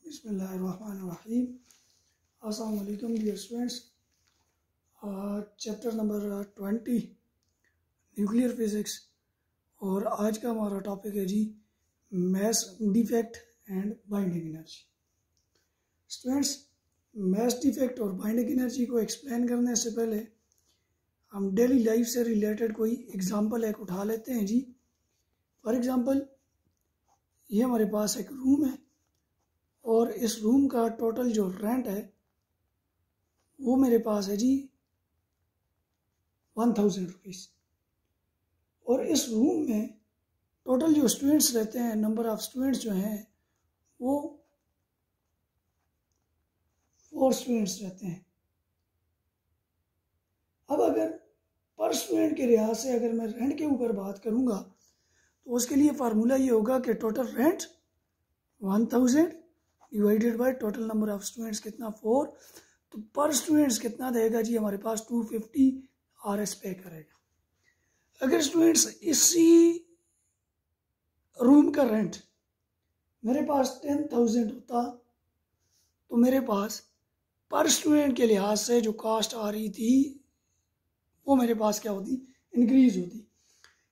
बिस्मिल्लाहिर्रहमानिर्रहीम। अस्सलाम वालेकुम dear students. Chapter number 20 nuclear physics और आज का हमारा टॉपिक है जी mass defect and binding energy. Students, mass defect और बाइंडिंग एनर्जी को एक्सप्लेन करने से पहले हम डेली लाइफ से रिलेटेड कोई एग्जांपल एक उठा लेते हैं जी। फॉर एग्जांपल, ये हमारे पास एक रूम है और इस रूम का टोटल जो रेंट है वो मेरे पास है जी 1000 रुपीज़। और इस रूम में टोटल जो स्टूडेंट्स रहते हैं, नंबर ऑफ स्टूडेंट्स जो हैं वो 4 स्टूडेंट्स रहते हैं। अब अगर पर स्टूडेंट के लिहाज से अगर मैं रेंट के ऊपर बात करूँगा तो उसके लिए फार्मूला ये होगा कि total rent 1000 divided by total number of students कितना 4, तो पर स्टूडेंट्स कितना देगा जी हमारे पास 250 RS पे करेगा। अगर स्टूडेंट्स इसी रूम का रेंट मेरे पास 10,000 होता तो मेरे पास पर स्टूडेंट के लिहाज से जो कास्ट आ रही थी वो मेरे पास क्या होती, इंक्रीज होती।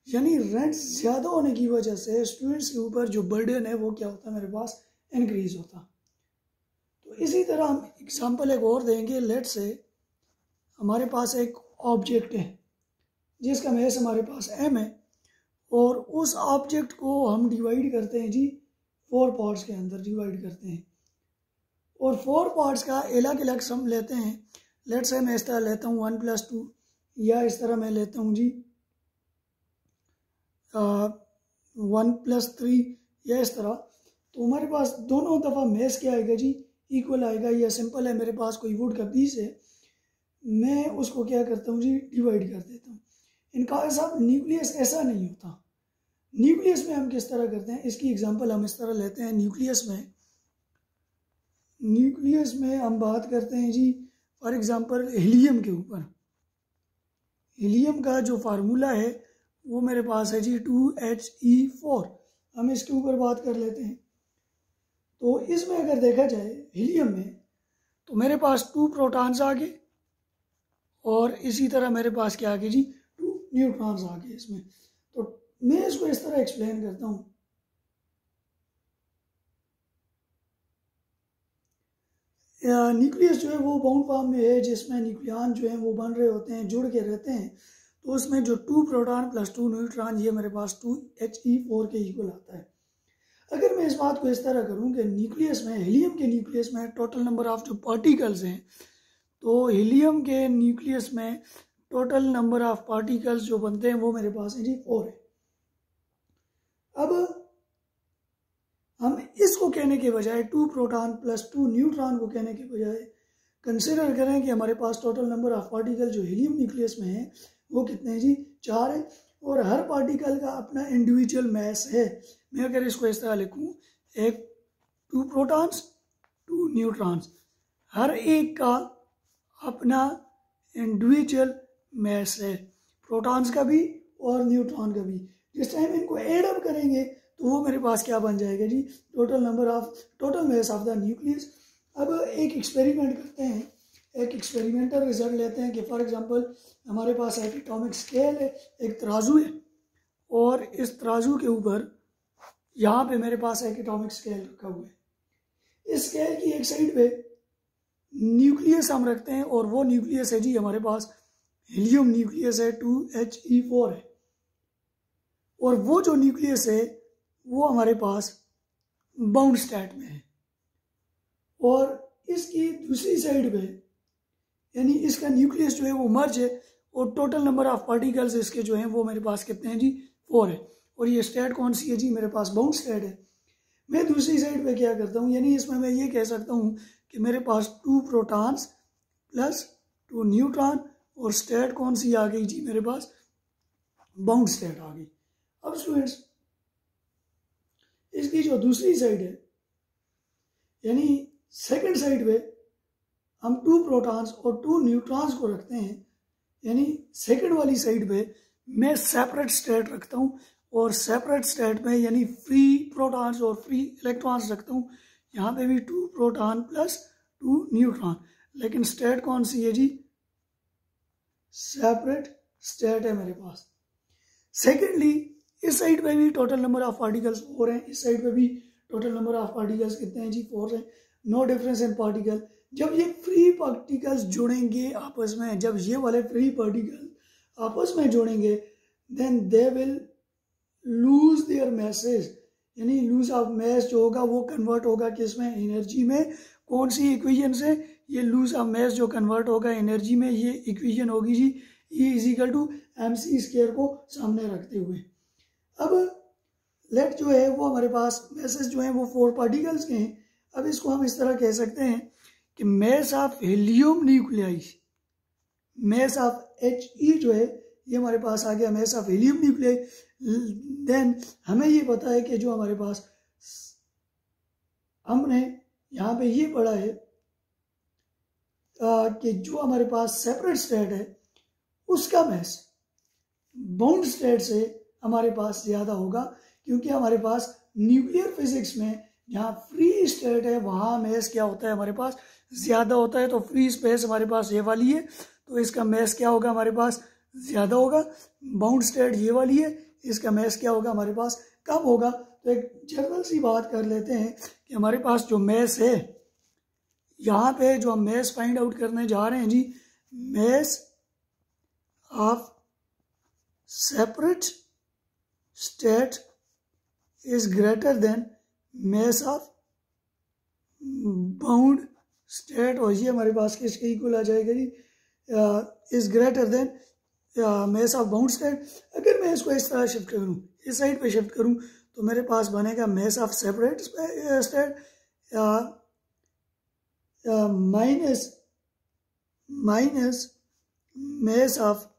यानी रेंट ज़्यादा होने की वजह से स्टूडेंट्स के ऊपर जो बर्डन है वो क्या होता मेरे पास, इंक्रीज होता। तो इसी तरह हम एग्जांपल एक और देंगे। लेट से हमारे पास एक ऑब्जेक्ट है जिसका मैस हमारे पास m है और उस ऑब्जेक्ट को हम डिवाइड करते हैं जी 4 पार्ट्स के अंदर डिवाइड करते हैं और 4 पार्ट्स का अलग अलग सम लेते हैं। लेट से मैं इस तरह लेता हूँ 1+2 या इस तरह मैं लेता हूँ जी 1+3 या इस तरह। तो हमारे पास दोनों दफ़ा मैस क्या आएगा जी, इक्वल आएगा। या सिंपल है, मेरे पास कोई वुड का पीस है, मैं उसको क्या करता हूँ जी, डिवाइड कर देता हूँ। इनका साहब न्यूक्लियस ऐसा नहीं होता। न्यूक्लियस में हम किस तरह करते हैं, इसकी एग्जांपल हम इस तरह लेते हैं। न्यूक्लियस में हम बात करते हैं जी फॉर एग्जांपल हीलियम के ऊपर। हीलियम का जो फार्मूला है वो मेरे पास है जी 2He4। हम इसके ऊपर बात कर लेते हैं। तो इसमें अगर देखा जाए हीलियम में तो मेरे पास 2 प्रोटॉन्स आ गए और इसी तरह मेरे पास क्या आ गए जी 2 न्यूट्रॉन्स आ गए इसमें। तो मैं इसको इस तरह एक्सप्लेन करता हूँ। न्यूक्लियस जो है वो बाउंड फॉर्म में है जिसमें न्यूक्लियन जो है वो बन रहे होते हैं, जुड़ के रहते हैं। तो उसमें जो 2 प्रोटॉन प्लस 2 न्यूट्रॉन ये मेरे पास 2He4 के इक्वल आता है। अगर मैं इस बात को इस तरह करूं कि न्यूक्लियस में, हीलियम के न्यूक्लियस में टोटल नंबर ऑफ जो पार्टिकल्स हैं, तो हीलियम के न्यूक्लियस में टोटल नंबर ऑफ पार्टिकल्स जो बनते हैं वो मेरे पास है जी 4 है। अब हम इसको कहने के बजाय 2 प्रोटॉन प्लस 2 न्यूट्रॉन को कहने के बजाय कंसिडर करें कि हमारे पास टोटल नंबर ऑफ पार्टिकल जो हीलियम न्यूक्लियस में है वो कितने हैं जी 4 है और हर पार्टिकल का अपना इंडिविजुअल मास है। मैं अगर इसको इस तरह लिखूं, एक 2 प्रोटॉन्स 2 न्यूट्रॉन्स, हर एक का अपना इंडिविजुअल मास है, प्रोटॉन्स का भी और न्यूट्रॉन का भी। जिस टाइम इनको एड अप करेंगे तो वो मेरे पास क्या बन जाएगा जी, total mass of the nucleus. अब एक एक्सपेरिमेंट करते हैं, एक एक्सपेरिमेंटल रिजल्ट लेते हैं कि फॉर एग्जांपल हमारे पास एक एटॉमिक स्केल है, एक तराजू है और इस तराजू के ऊपर यहाँ पे मेरे पास एक एटॉमिक स्केल रखा हुआ है। इस स्केल की एक साइड पे न्यूक्लियस हम रखते हैं और वो न्यूक्लियस है जी हमारे पास हीलियम न्यूक्लियस है, 2He4 है। और वो जो न्यूक्लियस है वो हमारे पास बाउंड स्टेट में है और इसकी दूसरी साइड पे यानी इसका न्यूक्लियस जो है वो मर्ज है और टोटल नंबर ऑफ पार्टिकल्स इसके जो हैं वो मेरे पास कितने हैं जी 4 है। और ये स्टेट कौन सी है जी, मेरे पास बाउंड स्टेट है। मैं दूसरी साइड पे क्या करता हूँ, यानी इसमें मैं ये कह सकता हूँ कि मेरे पास 2 प्रोटॉन्स प्लस 2 न्यूट्रॉन और स्टेट कौन सी आ गई जी, मेरे पास बाउंड स्टेट आ गई। अब स्टूडेंट्स, इसकी जो दूसरी साइड है यानी सेकंड साइड पे हम 2 प्रोटॉन्स और 2 न्यूट्रॉन्स को रखते हैं। यानी सेकंड वाली साइड पे मैं सेपरेट स्टेट रखता हूँ और सेपरेट स्टेट में यानी फ्री प्रोटॉन्स और फ्री इलेक्ट्रॉन्स रखता हूँ। यहाँ पे भी 2 प्रोटॉन प्लस 2 न्यूट्रॉन, लेकिन स्टेट कौन सी है जी? सेपरेट स्टेट है मेरे पास। सेकेंडली इस साइड पे भी टोटल नंबर ऑफ पार्टिकल्स 4 हैं, इस साइड पे भी टोटल नंबर ऑफ पार्टिकल्स कितने हैं जी? 4 हैं। No difference in particle. जब ये फ्री पार्टिकल्स जुड़ेंगे आपस में, जब ये वाले फ्री पार्टिकल आपस में जुड़ेंगे, then they will lose their message, यानी लूज ऑफ मैस जो होगा वो कन्वर्ट होगा किसमें? एनर्जी में। कौन सी इक्वेशन से? ये लूज ऑफ मैस जो कन्वर्ट होगा एनर्जी में, ये इक्वेशन होगी जी E इजिकल टू mc² को सामने रखते हुए। अब लेट जो है वो हमारे पास मैसेज जो है वो 4 पार्टिकल्स के हैं। अब इसको हम इस तरह कह सकते हैं कि mass of helium nuclei, mass of He जो है ये हमारे पास आ गया mass of helium nuclei. Then हमें ये पता है कि जो हमारे पास, हमने यहाँ पे ये पढ़ा है कि जो हमारे पास सेपरेट स्टेट है उसका मैस बाउंड स्टेट से हमारे पास ज़्यादा होगा, क्योंकि हमारे पास न्यूक्लियर फिजिक्स में जहाँ फ्री स्टेट है वहाँ मैस क्या होता है? हमारे पास ज़्यादा होता है। तो फ्री स्पेस हमारे पास ये वाली है, तो इसका मैस क्या होगा? हमारे पास ज़्यादा होगा। बाउंड स्टेट ये वाली है, इसका मैस क्या होगा? हमारे पास कम होगा। तो एक जनरल सी बात कर लेते हैं कि हमारे पास जो मैस है, यहाँ पे जो हम मैस फाइंड आउट करने जा रहे हैं जी, mass of separate state is greater than mass of bound state, और ये हमारे पास किसके इक्वल आ जाएगा जी? Is greater than mass of bound state. अगर मैं इसको इस तरह शिफ्ट करूँ, इस साइड पे शिफ्ट करूँ, तो मेरे पास बनेगा mass of separate state minus mass of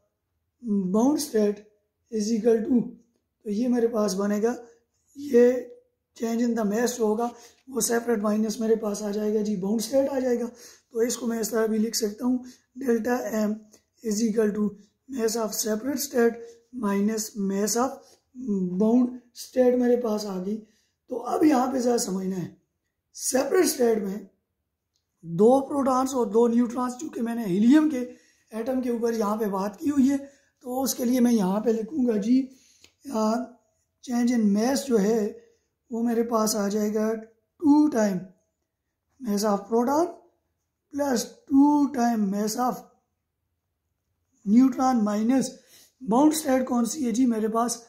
bound state is equal to, तो ये मेरे पास बनेगा, ये चेंज इन द मैस जो होगा वो सेपरेट माइनस मेरे पास आ जाएगा जी बाउंड स्टेट आ जाएगा। तो इसको मैं इस तरह भी लिख सकता हूँ, delta M is equal to mass of separate state minus mass of bound state मेरे पास आ गई। तो अब यहाँ पे ज़रा समझना है, सेपरेट स्टेट में 2 प्रोटॉन्स और 2 न्यूट्रॉन्स, चूँकि मैंने हीलियम के एटम के ऊपर यहाँ पे बात की हुई है, तो उसके लिए मैं यहाँ पे लिखूँगा जी चेंज इन मैस जो है वो मेरे पास आ जाएगा 2 time mass of proton plus 2 time mess of neutron minus bound state कौन सी है जी? मेरे पास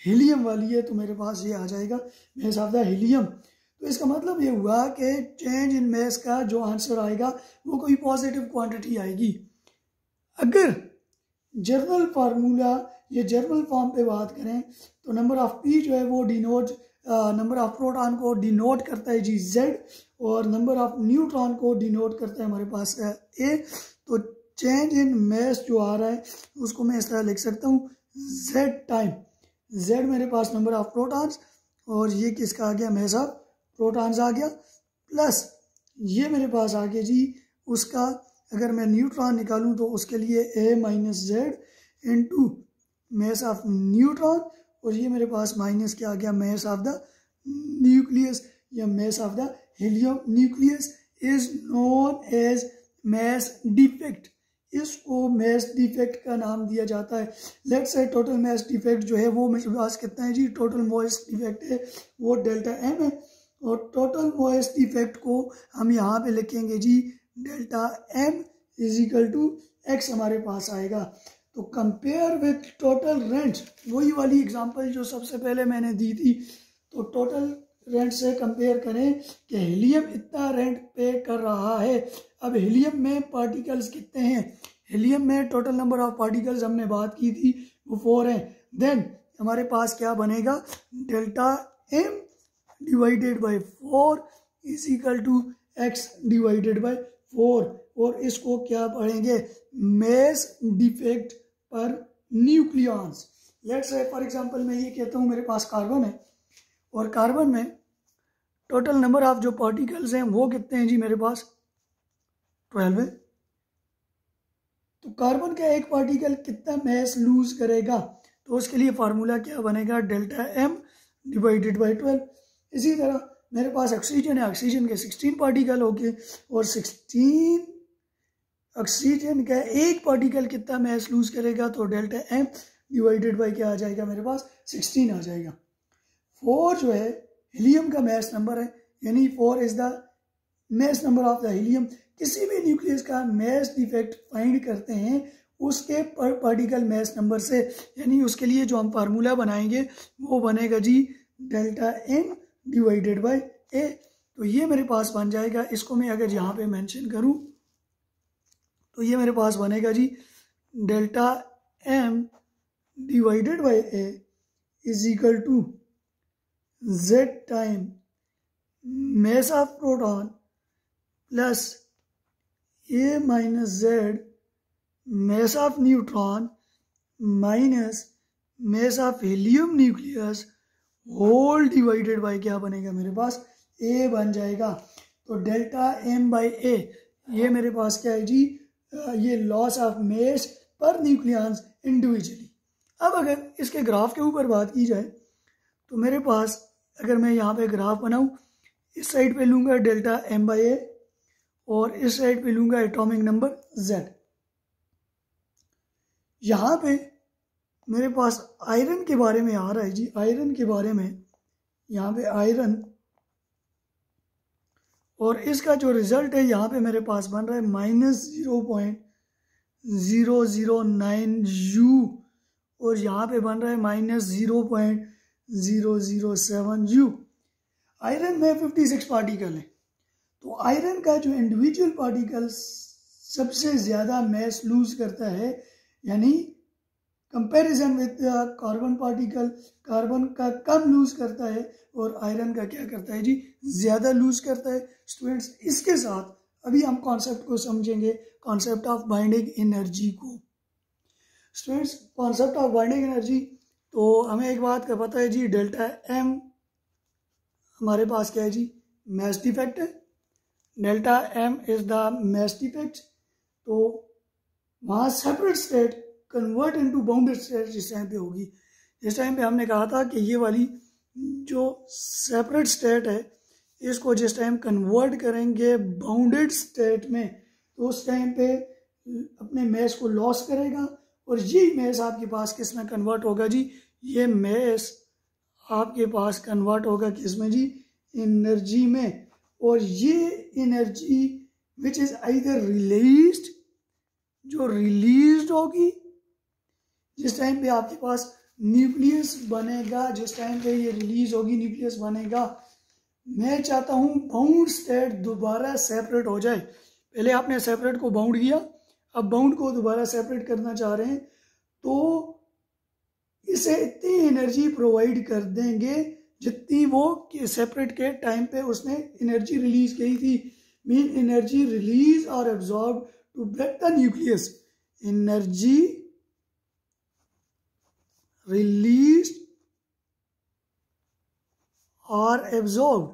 हीलियम वाली है, तो मेरे पास ये आ जाएगा मैस ऑफ द हीलियम। तो इसका मतलब ये हुआ कि चेंज इन मैस का जो आंसर आएगा वो कोई पॉजिटिव क्वांटिटी आएगी। अगर जर्नल फार्मूला ये जर्नल फॉर्म पे बात करें तो नंबर ऑफ पी जो है वो डिनोट नंबर ऑफ प्रोटॉन को डिनोट करता है जी जेड, और नंबर ऑफ न्यूट्रॉन को डिनोट करता है हमारे पास ए। तो चेंज इन मैस जो आ रहा है उसको मैं इस तरह लिख सकता हूँ जेड टाइम, जेड मेरे पास नंबर ऑफ प्रोटॉन्स और ये किसका आ गया? मैस ऑफ प्रोटॉन्स आ गया, प्लस ये मेरे पास आ गया जी उसका, अगर मैं न्यूट्रॉन निकालूं तो उसके लिए A minus Z into mass of neutron, और ये मेरे पास माइनस क्या आ गया? मैस ऑफ द न्यूक्लियस या mass of the helium. Nucleus is known as mass defect, इसको मैस डिफेक्ट का नाम दिया जाता है। Let's say total mess defect जो है वो मेरे पास कितना है जी? टोटल मैस डिफेक्ट है वो डेल्टा एम है, और टोटल मैस डिफेक्ट को हम यहाँ पे लिखेंगे जी delta M is equal to X हमारे पास आएगा। तो कंपेयर विथ टोटल रेंट, वही वाली एग्जांपल जो सबसे पहले मैंने दी थी, तो टोटल रेंट से कंपेयर करें कि हीलियम इतना रेंट पे कर रहा है। अब हीलियम में पार्टिकल्स कितने हैं? हीलियम में टोटल नंबर ऑफ पार्टिकल्स हमने बात की थी वो 4 हैं। देन हमारे पास क्या बनेगा? Delta M divided by 4 is equal to X divided by 4, और इसको क्या पढ़ेंगे? Mass defect per nucleons. Let's say for example मैं ये कहता हूँ मेरे पास कार्बन है, और कार्बन में टोटल नंबर ऑफ जो पार्टिकल्स हैं वो कितने हैं जी? मेरे पास 12 है। तो कार्बन का एक पार्टिकल कितना मैस लूज करेगा? तो उसके लिए फार्मूला क्या बनेगा? Delta M divided by 12। इसी तरह मेरे पास ऑक्सीजन है, ऑक्सीजन के 16 पार्टिकल हो गए और 16 ऑक्सीजन का एक पार्टिकल कितना मैस लूज करेगा, तो डेल्टा एम डिवाइडेड बाई क्या आ जाएगा मेरे पास 16 आ जाएगा। 4 जो है हीलियम का मैस नंबर है, यानी 4 is the mass number of the helium. किसी भी न्यूक्लियस का मैस डिफेक्ट फाइंड करते हैं उसके पर पार्टिकल मैस नंबर से, यानी उसके लिए जो हम फार्मूला बनाएंगे वो बनेगा जी डेल्टा एम डिवाइडेड बाई ए। तो ये मेरे पास बन जाएगा, इसको मैं अगर यहाँ पे मेंशन करूँ तो ये मेरे पास बनेगा जी delta M divided by A is equal to z time mass of proton plus a minus z mass of neutron minus mass of helium nucleus whole divided by क्या बनेगा मेरे पास a बन जाएगा। तो डेल्टा m बाई a ये मेरे पास क्या है जी, ये लॉस ऑफ मेस पर न्यूक्लियंस इंडिविजुअली। अब अगर इसके ग्राफ के ऊपर बात की जाए तो मेरे पास अगर मैं यहाँ पे ग्राफ बनाऊँ, इस साइड पे लूँगा डेल्टा एम बाई ए और इस साइड पे लूँगा एटॉमिक नंबर z। यहाँ पे मेरे पास आयरन के बारे में आ रहा है जी, आयरन के बारे में यहाँ पे आयरन, और इसका जो रिजल्ट है यहाँ पे मेरे पास बन रहा है -0.009 U और यहाँ पे बन रहा है -0.007 U। आयरन में 56 पार्टिकल है, तो आयरन का जो इंडिविजुअल पार्टिकल सबसे ज़्यादा मैस लूज करता है, यानी comparison with carbon particle, carbon का कम लूज करता है और आयरन का क्या करता है जी, ज़्यादा लूज करता है। स्टूडेंट्स इसके साथ अभी हम कॉन्सेप्ट को समझेंगे, कॉन्सेप्ट ऑफ बाइंडिंग एनर्जी को। Students concept of binding energy, तो हमें एक बात का पता है जी, डेल्टा एम हमारे पास क्या है जी, मैस डिफेक्ट है। Delta M is the mass defect, तो वहाँ separate state convert into bounded state जिस टाइम पे होगी, जिस टाइम पे हमने कहा था कि ये वाली जो सेपरेट स्टेट है इसको जिस टाइम कन्वर्ट करेंगे बाउंडेड स्टेट में, तो उस टाइम पे अपने मैस को लॉस करेगा और ये मैस आपके पास किस में कन्वर्ट होगा जी, ये मैस आपके पास कन्वर्ट होगा किस में जी, एनर्जी में। और ये energy which is either released, जो रिलीज्ड होगी जिस टाइम पे आपके पास न्यूक्लियस बनेगा, जिस टाइम पे ये रिलीज होगी न्यूक्लियस बनेगा। मैं चाहता हूँ बाउंड स्टेट दोबारा सेपरेट हो जाए। पहले आपने सेपरेट को बाउंड किया, अब बाउंड को दोबारा सेपरेट करना चाह रहे हैं, तो इसे इतनी एनर्जी प्रोवाइड कर देंगे जितनी वो सेपरेट के टाइम पे उसने एनर्जी रिलीज की थी। मीन एनर्जी रिलीज और absorb to break the nucleus, energy release और absorb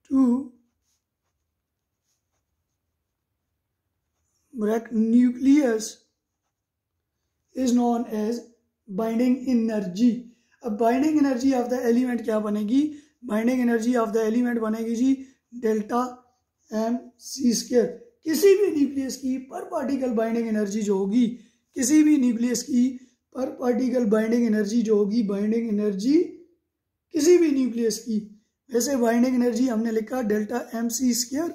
to break nucleus is known as binding energy। अब binding energy of the element क्या बनेगी, binding energy of the element बनेगी जी delta M C square. किसी भी nucleus की पर पार्टिकल बाइंडिंग एनर्जी जो होगी, किसी भी न्यूक्लियस की पर पार्टिकल बाइंडिंग एनर्जी जो होगी, बाइंडिंग एनर्जी किसी भी न्यूक्लियस की, वैसे बाइंडिंग एनर्जी हमने लिखा डेल्टा एम सी स्क्वायर,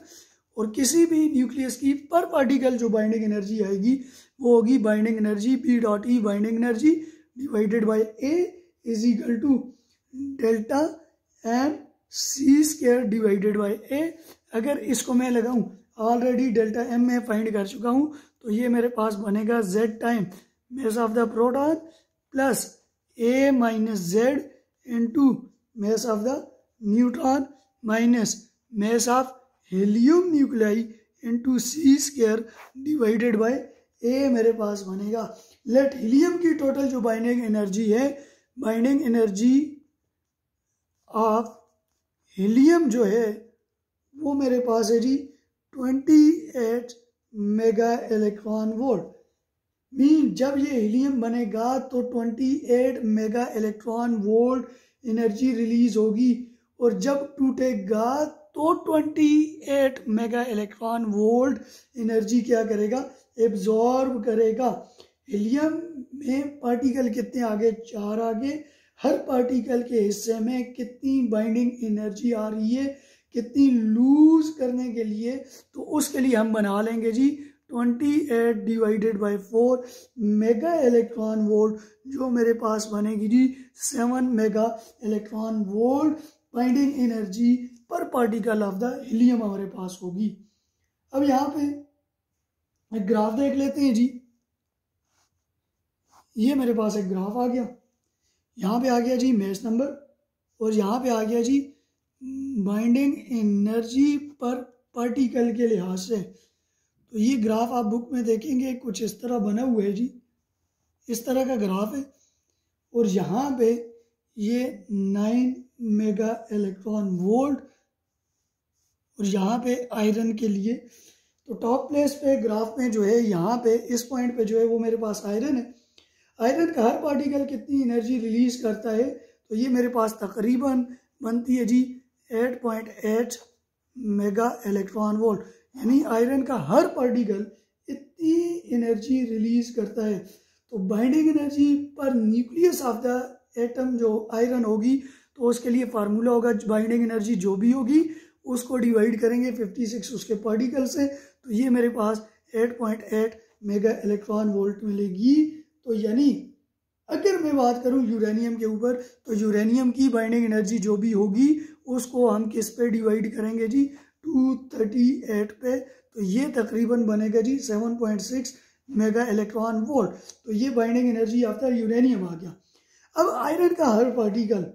और किसी भी न्यूक्लियस की पर पार्टिकल जो बाइंडिंग एनर्जी आएगी वो होगी binding energy P dot E binding energy divided by A is equal to delta M C square divided by A. अगर इसको मैं लगाऊं, ऑलरेडी डेल्टा एम में फाइंड कर चुका हूं, तो ये मेरे पास बनेगा Z time mass of the proton plus A minus Z into mass of the neutron minus mass of helium nuclei into C square divided by A मेरे पास बनेगा। लेट हीलियम की टोटल जो बाइंडिंग एनर्जी है, binding energy of helium जो है वो मेरे पास है जी 28 मेगा इलेक्ट्रॉन वोल्ट। मीन जब ये हीलियम बनेगा तो 28 mega electron volt energy release होगी, और जब टूटेगा तो 28 मेगा इलेक्ट्रॉन वोल्ट एनर्जी क्या करेगा, एब्जॉर्ब करेगा। हीलियम में पार्टिकल कितने आगे, 4 आगे। हर पार्टिकल के हिस्से में कितनी बाइंडिंग एनर्जी आ रही है, कितनी लूज करने के लिए, तो उसके लिए हम बना लेंगे जी 28 divided by 4 mega electron volt, जो मेरे पास बनेगी जी 7 mega electron volt binding energy per particle of the helium हमारे पास होगी। अब यहाँ पे एक ग्राफ देख लेते हैं जी। ये मेरे पास एक ग्राफ आ गया, यहाँ पे आ गया जी मैच नंबर, और यहाँ पे आ गया जी बाइंडिंग एनर्जी पर पार्टिकल के लिहाज से। तो ये ग्राफ आप बुक में देखेंगे कुछ इस तरह बना हुआ है जी, इस तरह का ग्राफ है, और यहाँ पे ये 9 मेगा इलेक्ट्रॉन वोल्ट, और यहाँ पे आयरन के लिए तो टॉप प्लेस पे ग्राफ में जो है, यहाँ पे इस पॉइंट पे जो है वो मेरे पास आयरन है। आयरन का हर पार्टिकल कितनी एनर्जी रिलीज करता है, तो ये मेरे पास तकरीबन बनती है जी 8.8 मेगा इलेक्ट्रॉन वोल्ट, यानी आयरन का हर पार्टिकल इतनी एनर्जी रिलीज करता है। तो बाइंडिंग एनर्जी पर न्यूक्लियस ऑफ द एटम जो आयरन होगी, तो उसके लिए फार्मूला होगा बाइंडिंग एनर्जी जो भी होगी उसको डिवाइड करेंगे 56 उसके पार्टिकल से, तो ये मेरे पास 8.8 मेगा इलेक्ट्रॉन वोल्ट मिलेगी। तो यानी अगर मैं बात करूं यूरेनियम के ऊपर, तो यूरेनियम की बाइंडिंग एनर्जी जो भी होगी उसको हम किस पे डिवाइड करेंगे जी 238 पे, तो ये तकरीबन बनेगा जी 7.6 मेगा इलेक्ट्रॉन वोल्ट। तो ये बाइंडिंग एनर्जी आफ्टर यूरेनियम आ गया। अब आयरन का हर पार्टिकल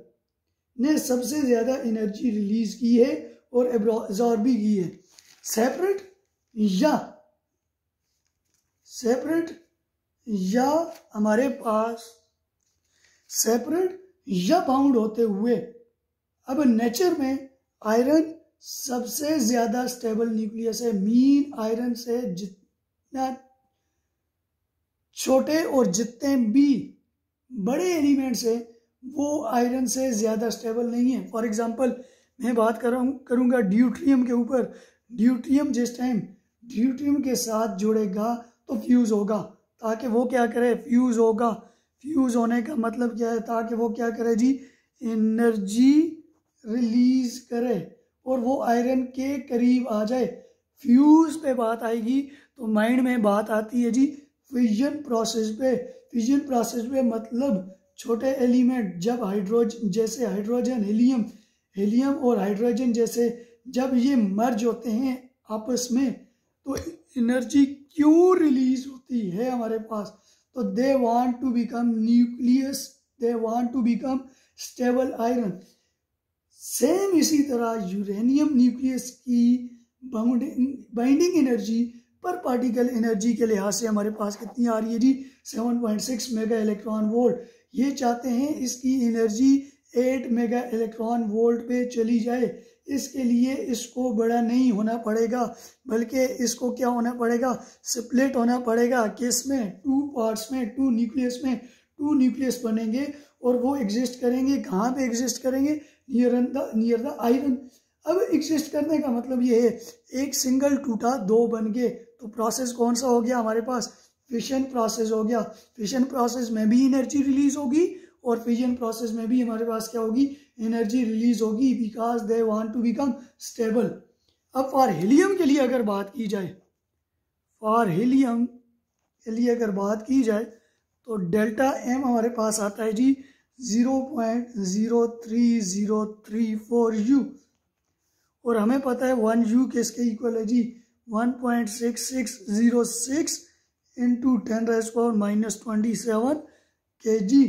ने सबसे ज़्यादा एनर्जी रिलीज की है और एब्जॉर्ब भी की है। सेपरेट या हमारे पास सेपरेट या बाउंड होते हुए, अब नेचर में आयरन सबसे ज्यादा स्टेबल न्यूक्लियस है। मीन आयरन से जितना छोटे और जितने भी बड़े एलिमेंट्स है वो आयरन से ज्यादा स्टेबल नहीं है। फॉर एग्जांपल मैं बात करूंगा ड्यूट्रियम के ऊपर। ड्यूट्रियम जिस टाइम ड्यूट्रियम के साथ जुड़ेगा तो फ्यूज होगा, ताकि वो क्या करे, फ्यूज होगा। फ्यूज होने का मतलब क्या है, ताकि वो क्या करे जी, एनर्जी रिलीज करे और वो आयरन के करीब आ जाए। फ्यूज पे बात आएगी तो माइंड में बात आती है जी फिजन प्रोसेस पे। फिजन प्रोसेस पे मतलब छोटे एलिमेंट जब हाइड्रोजन जैसे हाइड्रोजन हीलियम और हाइड्रोजन जैसे जब ये मर्ज होते हैं आपस में, तो एनर्जी क्यों रिलीज होती है हमारे पास, तो they want to become nucleus, they want to become stable iron. Same इसी तरह यूरेनियम न्यूक्लियस की binding energy per particle energy के लिहाज से हमारे पास कितनी आ रही है जी 7.6 मेगा इलेक्ट्रॉन वोल्ट। ये चाहते हैं इसकी एनर्जी 8 मेगा इलेक्ट्रॉन वोल्ट पे चली जाए। इसके लिए इसको बड़ा नहीं होना पड़ेगा, बल्कि इसको क्या होना पड़ेगा, स्प्लिट होना पड़ेगा। किस में, 2 पार्ट्स में, 2 न्यूक्लियस में। 2 न्यूक्लियस बनेंगे और वो एग्जिस्ट करेंगे कहाँ पे एग्जिस्ट करेंगे, नियर द आयरन। अब एग्जिस्ट करने का मतलब ये है, एक सिंगल टूटा 2 बन गए, तो प्रोसेस कौन सा हो गया हमारे पास, फिशन प्रोसेस हो गया। फिशन प्रोसेस में भी एनर्जी रिलीज होगी और फिजन प्रोसेस में भी हमारे पास क्या होगी, एनर्जी रिलीज होगी, because they want to become stable. अब फॉर हीलियम के लिए अगर बात की जाए, फॉर हीलियम के लिए अगर बात की जाए तो डेल्टा एम हमारे पास आता है जी 0.03034 यू, और हमें पता है 1 यू किसके इक्वल है जी 1.6606 इंटू 10⁻⁻27 kg।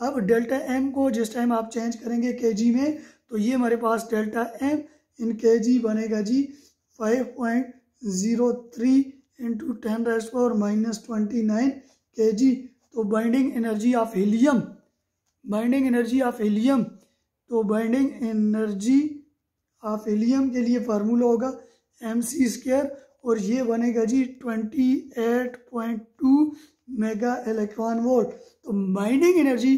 अब डेल्टा एम को जिस टाइम आप चेंज करेंगे केजी में, तो ये हमारे पास डेल्टा एम इन केजी बनेगा जी 5.03 इंटू 10⁻⁻29 kg। तो बाइंडिंग एनर्जी ऑफ हीलियम, तो बाइंडिंग एनर्जी ऑफ हीलियम के लिए फार्मूला होगा mc² और ये बनेगा जी 28.2 मेगा इलेक्ट्रॉन वोल्ट। तो बाइंडिंग एनर्जी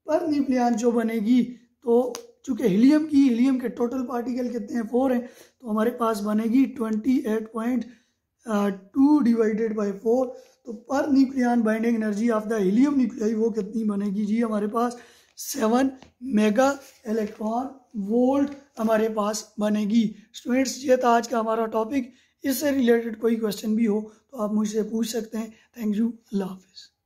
पर न्यूक्लियन जो बनेगी, तो चूँकि हीलियम के टोटल पार्टिकल कितने हैं 4 हैं, तो हमारे पास बनेगी 28.2 डिवाइडेड बाई 4। तो per nucleon binding energy of the helium nuclei वो कितनी बनेगी जी, हमारे पास 7 मेगा इलेक्ट्रॉन वोल्ट हमारे पास बनेगी। स्टूडेंट्स, ये था आज का हमारा टॉपिक। इससे रिलेटेड कोई क्वेश्चन भी हो तो आप मुझसे पूछ सकते हैं। थैंक यू, अल्लाह हाफिज़।